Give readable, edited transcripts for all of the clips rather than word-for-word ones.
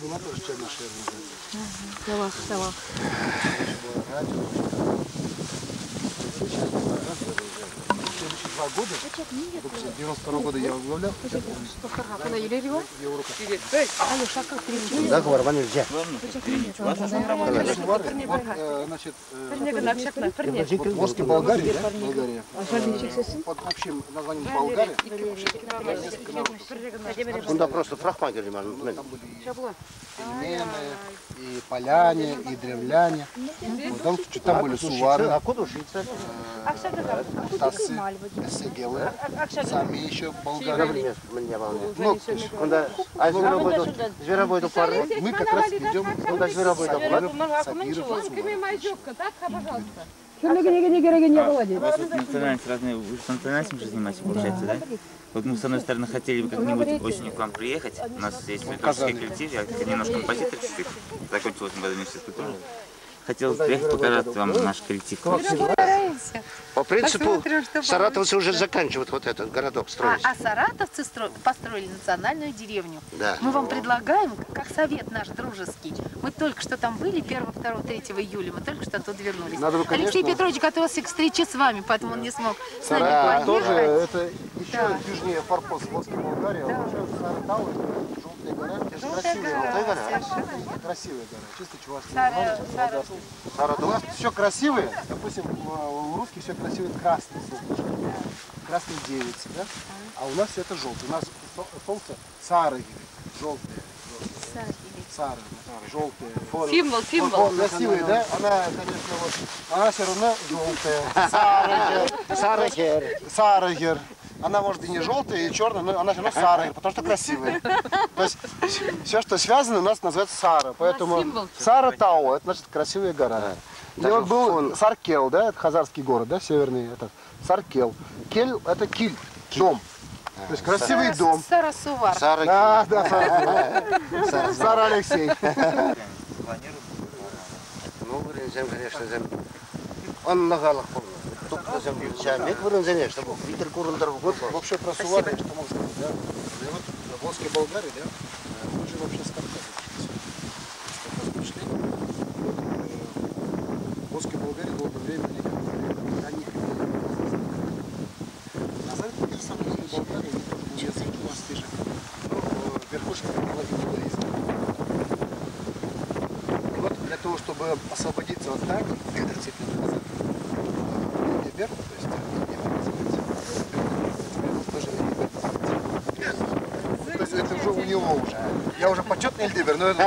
была тоже черношерстная. Салах, салах. 2 года, 92 года я возглавлял. Договор, вон нельзя. Значит, Волжской Болгарии, да? Болгария. Под общим названием Болгария. Куда просто фрахмагер, Там были и пельмены, и поляне, и древляне. Там были сувары. А куда учиться? Тасы, эсегелы, сами еще болгары. Ну, А зверобой до пары? мы как раз идем Куда зверобой до пары? сабиров, У вас вот национальность разные, вы же по национальностям же занимаетесь, получается, да? Вот мы, с одной стороны, хотели бы как-нибудь осенью к вам приехать. У нас есть литовский коллектив, я немножко композитор чуть-чуть, закончил 8 года университет культуры. Хотел приехать показать вам наш коллектив. По принципу, саратовцы уже заканчивают вот этот городок строить. А саратовцы построили национальную деревню. Да. Мы вам предлагаем, как совет наш дружеский. Мы только что там были, 1, 2, 3 июля, мы только что оттуда вернулись. Алексей Петрович готовился к встрече с вами, поэтому он не смог с нами тоже поехать. это еще южнее форпост Волжской Болгарии. Саратау, желтая гора, красивая гора. Красивая гора, чисто чувашская. У нас все красивое, допустим, у русских все красивое красный солнышко, красный девицы, да? А у нас все это желтое. У нас солнце сары, желтое. Сары, желтые. Символ. Красивая, да? Она, конечно, вот, она все равно желтая. Сарагер. Она может и не желтая, и черная, но она все равно сара, потому что красивая. То есть все, что связано, у нас называется сара. Поэтому Саратау, это значит красивая гора. И вот был Саркел, да, это хазарский город, да, северный, это Саркел. Кель это киль, дом. То есть красивый дом. Сарасувар. Да, Сара Алексей. Ну, конечно, он на галах помнит. Только землячами, чтобы ветер курундар. Вот вообще про сувары, что можно сказать, да? И вот в Волжской Болгарии, да, мы же вообще с Кавказа пришли. В Волжской Болгарии долгое время они назад те же самые Болгарии, языки у нас те же. Но верхушка половина иудаизма. И вот для того, чтобы освободиться от Дани, когда цепляют назад, то есть это уже у него уже. Я уже почетный Эльдебер, но это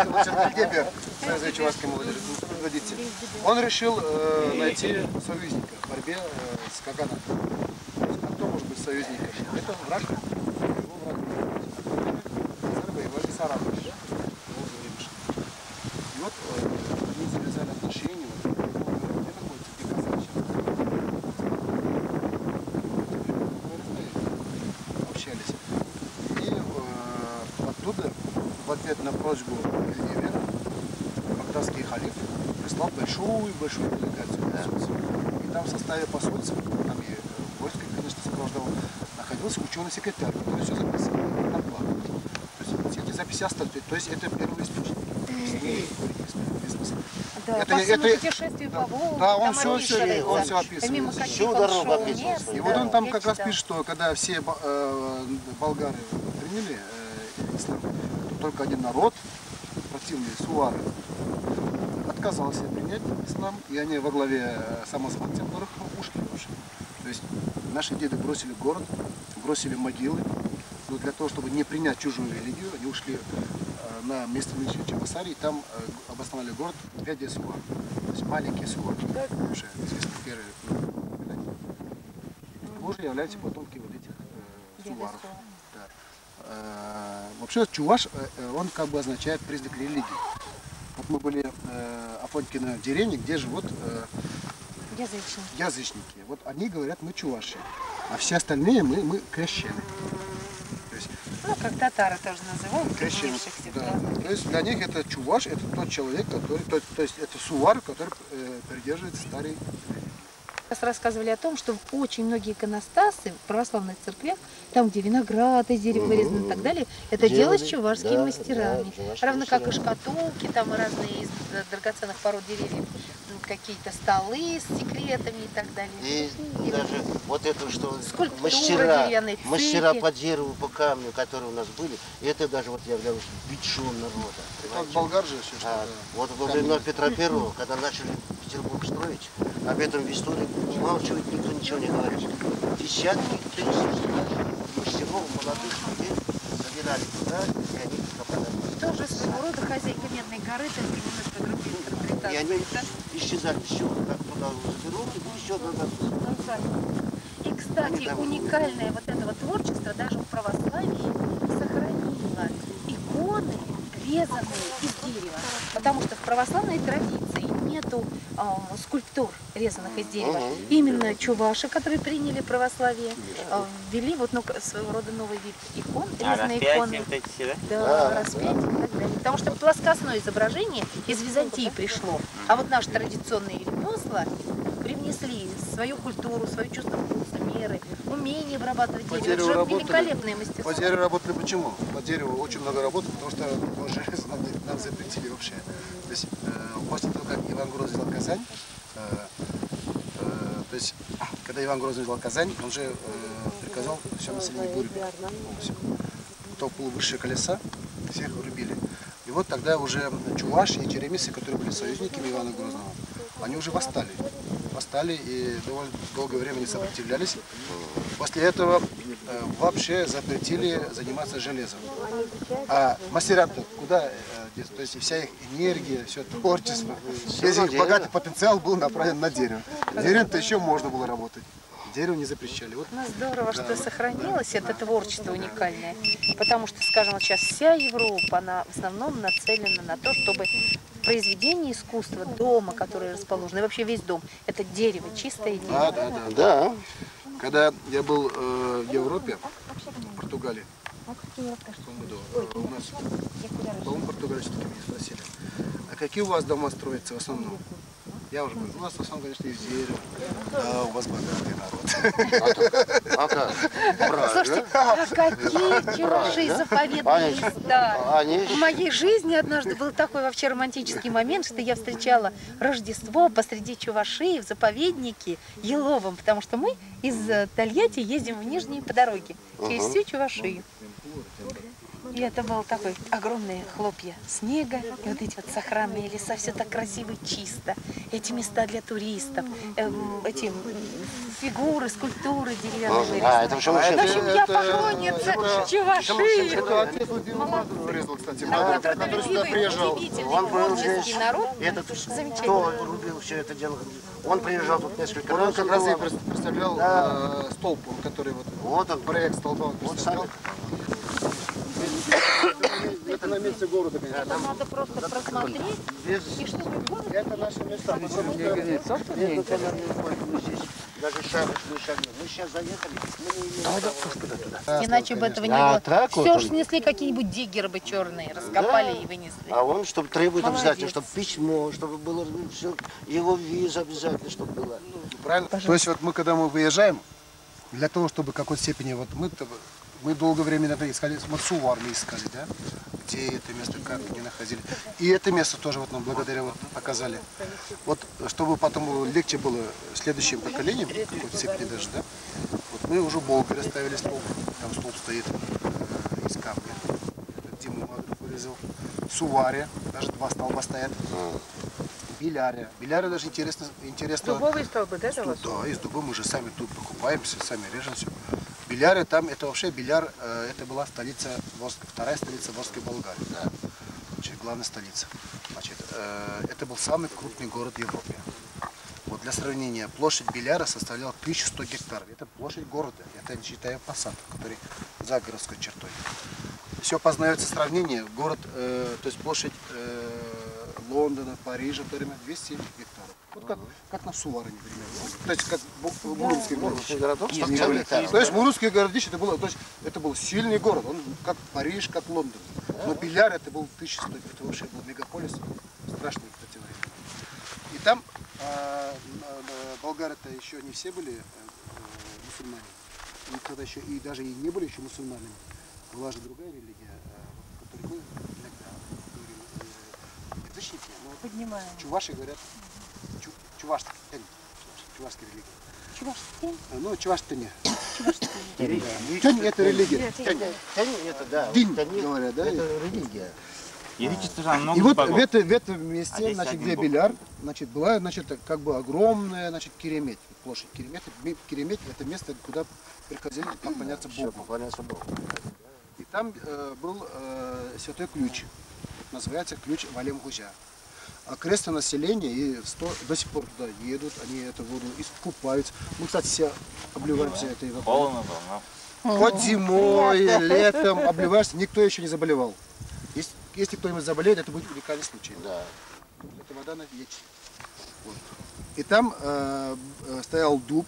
Эльдебер, Союза чувашской молодежи, предводитель. Он решил найти союзника в борьбе с Каганом. А кто может быть союзником? Это враг. Его враг. Воевали Саратов. И вот они завязали отношения. В ответ на просьбу Эльдебера багдадский халиф прислал большую делегацию. И там в составе посольства, там и войско, конечно, сопровождало, находился ученый-секретарь, который все записывал на план. То есть все эти записи остались. То есть это первый источник. Да, по всему путешествию по Волге, да, он все описывает. Всю дорогу описывает. И вот он там как раз пишет, что когда все болгары приняли ислам, то только один народ, противный сувары, отказался принять ислам, и они во главе самозванцев, которых ушли уже. То есть наши деды бросили город, бросили могилы, но для того, чтобы не принять чужую религию, они ушли на место нынешней Чебоксары, и там обосновали город Вядия-Сувар, то есть маленький Сувар, уже известный первый. Мы уже являемся потомки вот этих суваров. Вообще чуваш, он как бы означает признак религии. Вот мы были в Афонькино деревне, где живут язычники. Вот они говорят, мы чуваши, а все остальные мы крещены. То есть, ну, как татары тоже называют. Крещены. Да. То есть для них это чуваш, это тот человек, который, то есть это сувар, который придерживается старой религии. Нас рассказывали о том, что очень многие иконостасы в православных церквях, там, где виноград из дерева вырезан и так далее, это делалось чувашскими мастерами. Равно как и шкатулки, там и разные из драгоценных пород деревьев, какие-то столы с секретами и так далее. И даже вот это, что скульптура, деревянные мастера цепи. по дереву, по камню, которые у нас были, это даже вот я говорю, бичом народа. Вот болгар же еще что-то. Вот во времена Петра Первого, когда начали Петербург строить, об этом в истории умалчивать никто ничего не говорит. Десятки тысяч мастеров, молодых людей забирали туда, и они пропадали. Тоже своего рода хозяйка Медной горы, то есть немножко другие И они интерпретации. исчезали, все, как туда заберут, и еще туда. И, кстати, уникальное вот этого творчества даже в православии сохранило иконы, резанные из дерева. Потому что в православной традиции нету скульптур, резанных из дерева. Именно чуваши, которые приняли православие, ввели вот, своего рода новый вид икон, резанные иконы. Вот эти все, да? Да, распятие и так далее. Потому что плоскостное изображение из Византии пришло. А вот наши традиционные ремесла привнесли свою культуру, свое чувство вкуса, меры, умение обрабатывать По дерево. дереву Это же работали. великолепное мастерство. По дереву работали почему? По дереву очень много работы, потому что железо нам запретили вообще. То есть после того, как Иван Грозный взял Казань, то есть когда Иван Грозный взял Казань, он же приказал все население вырубить полностью. То полувысшие колеса всех вырубили. И вот тогда уже чуваши и черемисы, которые были союзниками Ивана Грозного, они уже восстали. Восстали и довольно долгое время не сопротивлялись. После этого вообще запретили заниматься железом. А мастера-то куда? То есть вся их энергия, все творчество, весь их богатый потенциал был направлен на дерево. Деревом-то еще можно было работать. Дерево не запрещали. Вот. Ну, здорово, что сохранилось это творчество уникальное. Потому что, скажем, вот сейчас вся Европа, она в основном нацелена на то, чтобы произведение искусства дома, которое расположено, и вообще весь дом, это дерево, чистое дерево. Да. Когда я был в Европе, в Португалии, в том году, у нас, по-моему, Португалии все-таки меня спросили, а какие у вас дома строятся в основном? Я уже говорю, у нас в основном, конечно, из дерева. Да, у вас богатый народ. Слушайте, а какие чуваши заповедные места. В моей жизни однажды был такой вообще романтический момент, что я встречала Рождество посреди чувашей в заповеднике Еловом, потому что мы из Тольятти ездим в Нижний по дороге через всю Чувашию. И это было такое огромные хлопья снега, и вот эти вот сохранные леса, все так красиво и чисто. Эти места для туристов, эти фигуры, скульптуры деревянные. Это в общем, я поклонница Чувашии. Это отец Владимир Мазур вырезал, кстати, который сюда приезжал. Он был здесь, творческий народ. этот, кто Замечательно. рубил все это дело, он приезжал тут несколько Он раз. как раз и представлял столб, который Вот он, проект столба он представлял. Это на месте города, конечно. Это надо просто просмотреть. И чтобы город... Это наши места. Даже шапочные шаги. Мы сейчас заехали, мы не имеем права. Иначе бы этого не А было. так вот Все он. же снесли какие-нибудь диггеры бы черные, раскопали и вынесли. А он, чтобы требует Молодец. обязательно, чтобы письмо, чтобы было все, его виза обязательно, чтобы было. Правильно? То есть вот когда мы выезжаем, для того, чтобы в какой-то степени, вот мы долгое время это искали, мы Сувар мы искали, да? Где это место, как не находили. И это место тоже вот нам благодаря вот показали. Вот чтобы потом легче было следующим поколениям, в какой-то степени даже, да? Вот мы уже Болгарь оставили столб, там столб стоит из камня. Это Дима Мазур вырезал. Суваре, даже 2 столба стоят. Белярия. Белярия даже интересно. Дубовые столбы, да, Да, из дуба мы же сами тут покупаемся, сами режем все. Белярия там, это вообще Беляр, это была столица, вторая столица Волжской Болгарии, да. Значит, главная столица. Значит, это был самый крупный город в Европе. Вот для сравнения, площадь Беляра составляла 1100 гектаров. Это площадь города, это не считая посадок, который за городской чертой. Все познается сравнение, город, то есть площадь Лондона, Парижа, 200 гектаров. Вот как на Суварине, примерно. То есть как Мурманский город. То есть Мурманский городище это был сильный город, он как Париж, как Лондон. Но Беляр это был 1100, это вообще был мегаполис, страшный в то время. И там болгары-то еще не все были мусульмане. И тогда еще и даже и не были еще мусульманами. Была же другая религия, о которой мы иногда говорим, язычники. Поднимаем. Чуваши говорят, чувашская религия. Чувашский? Ну, чувашская. Тянь Тянь это религия. это, да. Динь, Тянь говорят, да? это религия. Язычество же много И вот богов. в этом месте, здесь значит, один где бог. Беляр, значит, была, значит, как бы огромная, значит, Керемет, площадь Керемет. Керемет – это место, куда приходили поклоняться Все, Богу. поклоняться Богу. И там был святой ключ, называется ключ Валем-Гужа. Окрестное население и до сих пор туда едут, они эту воду искупаются. Мы, кстати, все обливаемся этой водой. Полно, полно. Хоть зимой, летом обливаешься, никто еще не заболевал. Если кто-нибудь заболеет, это будет уникальный случай. Да. Это вода на вечность. Вот. И там стоял дуб.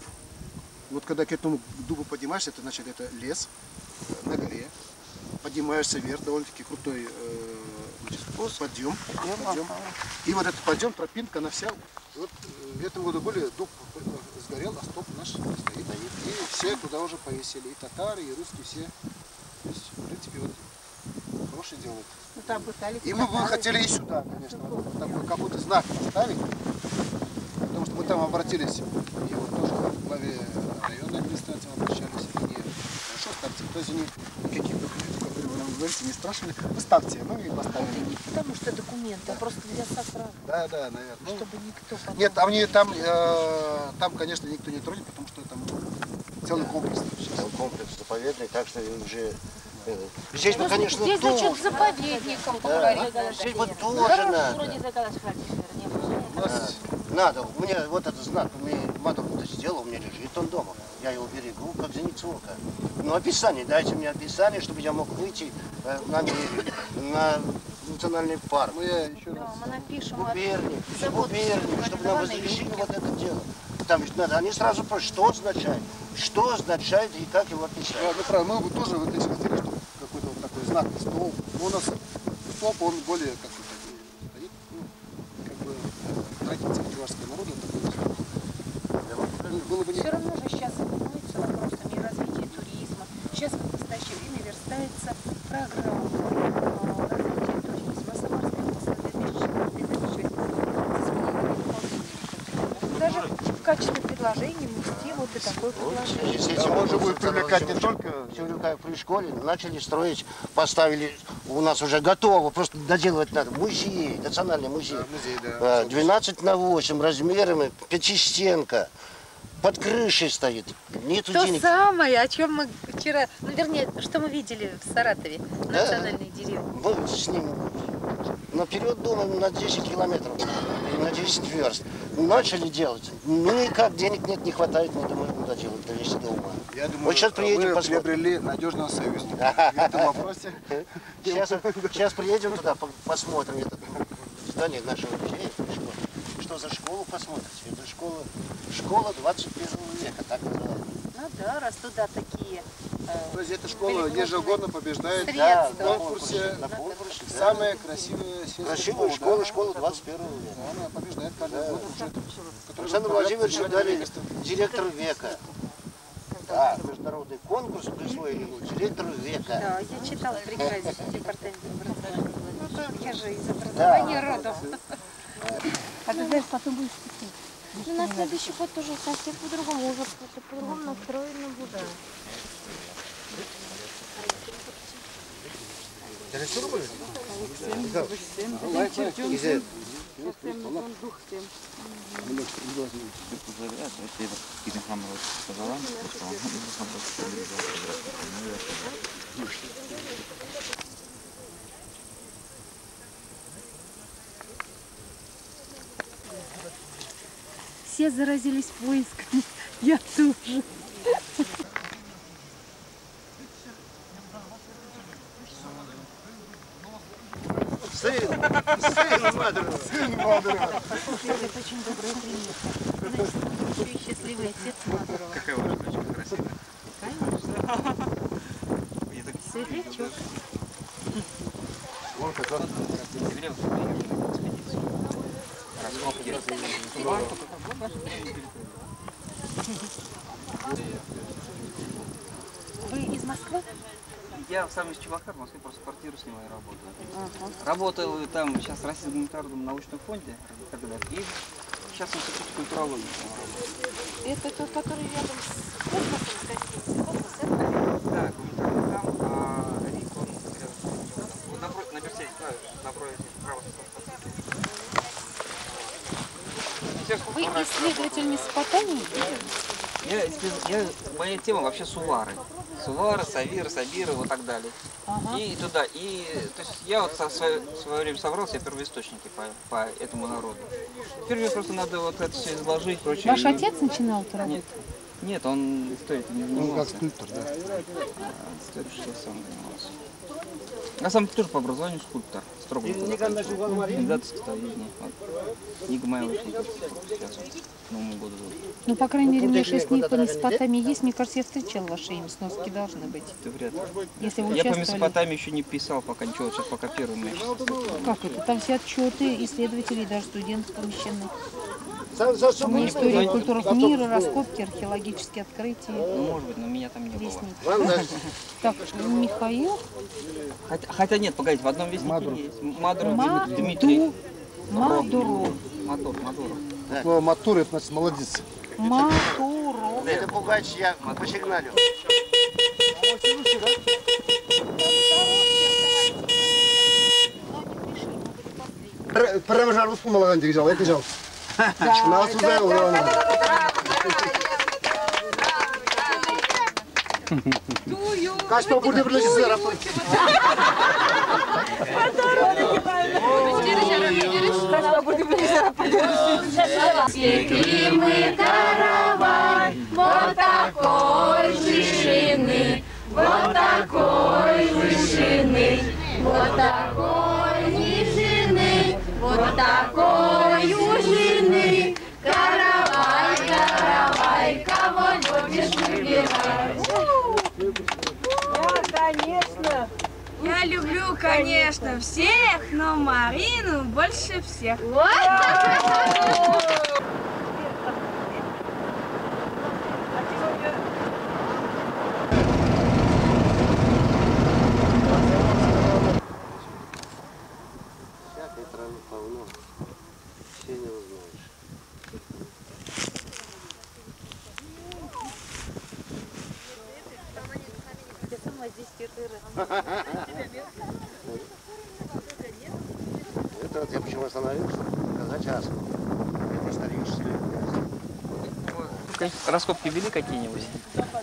Вот когда к этому дубу поднимаешься, это значит это лес на горе. Поднимаешься вверх, довольно-таки крутой подъем. И вот этот подъем, тропинка, она вся. Вот в этом году были, дуб сгорел, а стоп наш стоит. И все туда уже повесили. И татары, и русские, все. То есть, в принципе, вот хорошее делают. Ну, там пытались. И мы бы хотели и сюда, конечно, вот такой как будто знак поставить, потому что мы там обратились, и вот тоже к главе районной администрации обращались, и они хорошо ставьте, то есть они никаких документов, которые вы нам говорите, не спрашивали, вы ставьте, мы и поставили. Не потому что документы, а просто для сохраны. Да, наверное. Чтобы никто потом... Нет, там, конечно, никто не тронет, потому что там целый комплекс. Там комплекс заповедный, так что уже... Здесь бы, конечно, Здесь, тоже. значит, заповедником Здесь бы тоже надо. У нас Надо. У меня вот этот знак, матушка сделал, у меня лежит он дома. Я его берегу, как зеницу ока. Но описание, дайте мне описание, чтобы я мог выйти на национальный парк. мы еще раз. мы напишем. Губерник, чтобы нам разрешили вот это дело. Там ведь надо, они сразу спрашивают, что означает и как его описать. Да, вы правы, мы бы тоже вот здесь хотели, чтобы какой-то вот такой знак, столб. Но у нас столб, он более какой-то стоит, ну, как бы традиция чувашского народа. Ну, было бы не... Все равно же сейчас занимаются вопросами развития туризма. Сейчас в настоящее время верстается программа развития туризма. Самарская область на 2004-2006 даже в качестве предложения внести вот и такое предложение. Да, он же будет привлекать не только... При школе начали строить, поставили, у нас уже готово, просто доделывать надо. Музей, национальный музей. Музей, да. 12×8 размерами, пятистенка. Под крышей стоит. Нету То денег. самое, о чем мы вчера, ну вернее, что мы видели в Саратове, национальной деревне. Мы с ним наперед думаем на 10 километров или на 10 верст. Начали делать. Ну никак, денег нет, не хватает, не думаю, куда делать, довести до ума. Я думаю, вот сейчас приедем, вы посмотрим. приобрели надежного союзника в этом вопросе. Сейчас приедем туда, посмотрим это здание нашего музея. Что за школу посмотрите? Это школа 21 века, так называется. Ну да, раз туда такие. То есть эта школа ежегодно побеждает Средства. в конкурсе На конкурсе. самая красивая Красивая школа 21 века. Она побеждает каждый год уже. Александр Владимирович дали директор века. Да, международный конкурс присвоили ему директору века. Да, я читала в приказе департамента образования. Я же из образования родом. А ты знаешь, потом будешь писать. Ну, на следующий год тоже совсем по-другому, уже по-другому настроено будет. Все заразились поисками. Я тоже. Сын Мадурова. Это очень добрая примета. Еще и счастливый отец Мадурова. Какая ваша дочка красивая? Конечно. Светлячок. раскопки. Вы из Москвы? Я сам из Чебоксар, в Москве просто квартиру снимаю и работаю. Работал там сейчас в Российском гуманитарном научном фонде, когда-то, и сейчас институт культурологии. Это тот, который рядом с космосом, космос, это? Да, гуманитарный там, а РИК, он рядом с вот напротив, на Берсете, напротив, право. Вы исследователь Месопотамии? Моя тема вообще сувары. Сувары, савиры, сабиры, вот так далее. Ага. И туда. И то есть я вот в свое время собрал себе первоисточники по этому народу. Теперь мне просто надо вот это все изложить, прочее. Ваш отец начинал эту работу? Нет, он историей не занимался. Он как скульптор, да. Историей сам занимался. Я сам тоже по образованию скульптор. Строго. Кандидатское строение. Книга моя вышла сейчас вот, к Новому году. Ну, по крайней мере, у меня 6 книг по Месопотамии есть. Мне кажется, я встречала ваши имя, сноски должны быть. Это вряд ли. Если вы Я по участвовали... Месопотамии еще не писал пока ничего, сейчас пока первый месяц. Как это? Там все отчеты исследователей, даже студентов помещены. Ну, История культуры мира, раскопки, археологические открытия. Ну, может быть, но меня там не было. Вестник. Так, Михаил. Хотя нет, погодите, в одном вестнике есть. Мадуров Маду- Дмитрий. Мадуров. Мадуров. Слово «матур» это значит молодец. Матуров. Это пугач, я посигналю. Прямо русскую молодец взял, это взял. Нас уже Kaç burada birleşiriz Araplar. Светли мы каравай, вот такой вышины, вот такой вышины, вот такой нижины, вот такой ужины. Каравай, каравай, кого любишь выбирать? Конечно. Я люблю, конечно, всех, но Марину больше всех. Всякой травы полно. Все не узнаешь. Это вот я почему остановился? Показать аску. Это историческое место. Раскопки вели какие-нибудь?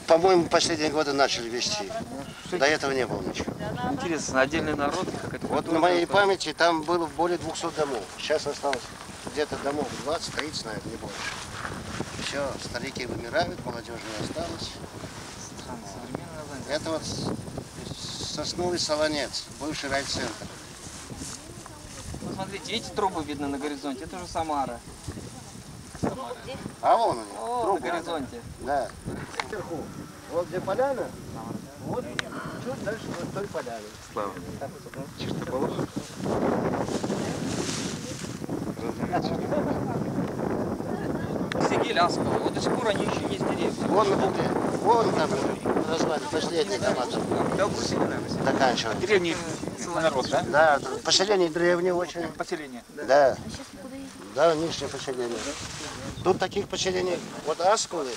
По-моему, последние годы начали вести. До этого не было ничего. Интересно, отдельный народ, как это? Вот на моей памяти там было более 200 домов. Сейчас осталось где-то домов 20-30, наверное, не больше. Все, старики вымирают, молодежи не осталось. Это вот сосновый солонец, бывший райцентр. Ну, смотрите, эти трубы видно на горизонте, это уже Самара. А вон они, О, трубы. на горизонте. Да. Вверху. Вот где поляна, вот чуть дальше вот той поляны. Слава. Сигель, Асковый, вот до сих пор они еще есть деревья. Вон на бугре, вон там назвали, последний там заканчивают. Древний народ, да? Да, поселение древнее очень. Поселение. Да. Да, нижнее поселение. Тут таких поселений, вот Асковы,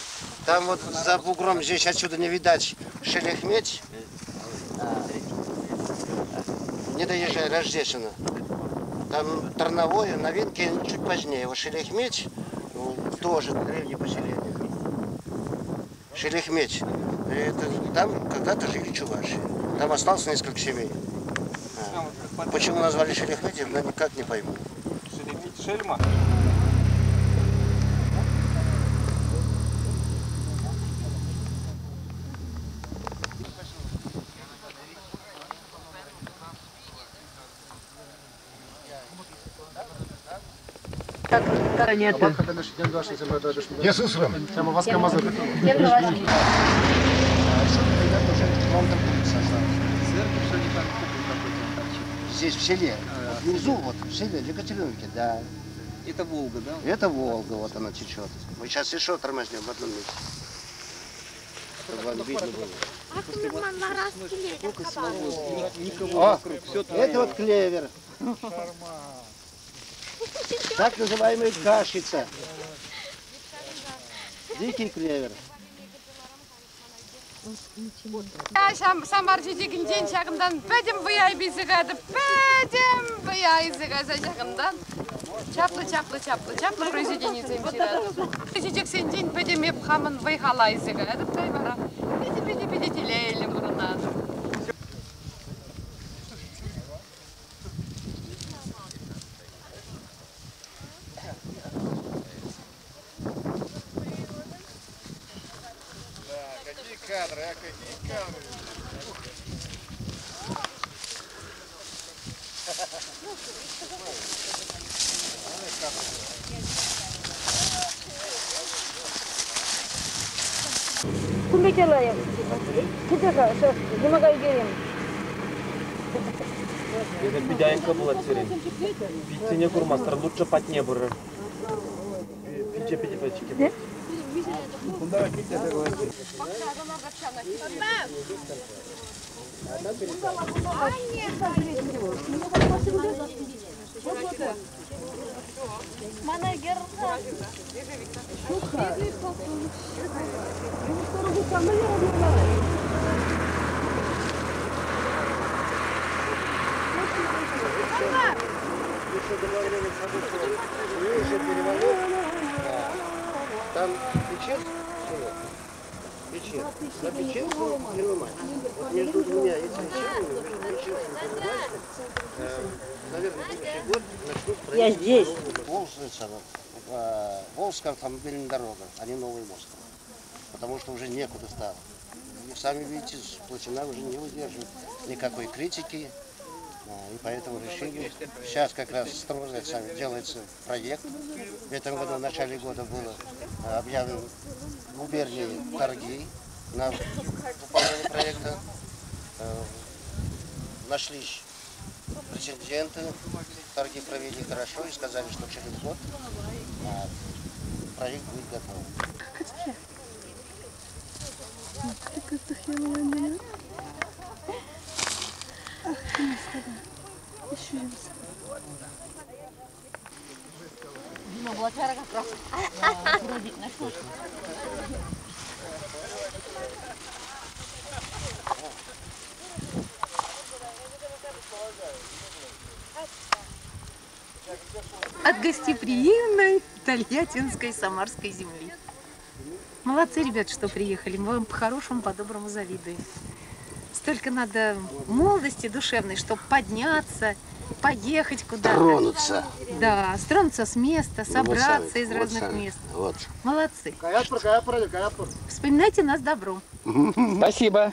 там вот за бугром, здесь отсюда не видать Шелехметь, не доезжая Рождественно. Там Тарновое, новинки чуть позднее. Вот Шелехметь, тоже древнее поселение. Шелехметь, это, там когда-то жили чуваши. Там осталось несколько семей. Почему назвали Шелехметь, я никак не пойму. Шелеметь, Шельма. Здесь в селе, внизу, вот в селе, в Екатериновке, да. Это Волга, да? Это Волга, вот она течет. Мы сейчас еще тормознем в одном месте. Чтобы вам видно было. Никого О, вокруг, все твое. это вот клевер. Так называемая кашица. Дикий клевер. Самар жидегін ден жағындан пәдім бұяй бейсіғады, пәдім бұяй зіғаза жағындан. Чаплы произведение замчирады. Жидек сен ден пәдім еп қамын бұйхалай зіғады, бұдай бара. Пәді телейлі бұрынады. Кадры, а какие кадры? Кумбекелаем. Китака, сейчас, не могу идеем. Это бедяйка была тирень. Питение курмастер, лучше под небо. Пите пятики. Куда Питер говорит? Там печет, печет. На печенку переломать. Вот между двумя этими ширмами, между печенкой и переломать, наверное, в следующий год начнут строить. Я здесь. Волжская автомобильная дорога, а не Новый мост. Потому что уже некуда стало. И сами видите, Плотина уже не выдерживает никакой критики. И поэтому решили, сейчас как раз строится, делается проект. В этом году, в начале года было объявлено в губернии торги на выполнение проекта. Нашлись претенденты, торги провели хорошо и сказали, что через год проект будет готов. От гостеприимной тольяттинской самарской земли. Молодцы, ребят, что приехали. Мы вам по-хорошему, по-доброму завидуем. Столько надо молодости душевной, чтобы подняться, поехать куда-то. Тронуться. Да, стронуться с места, собраться вот из вот разных мест. Вот. Молодцы. Каяпур. Вспоминайте нас добром. Спасибо.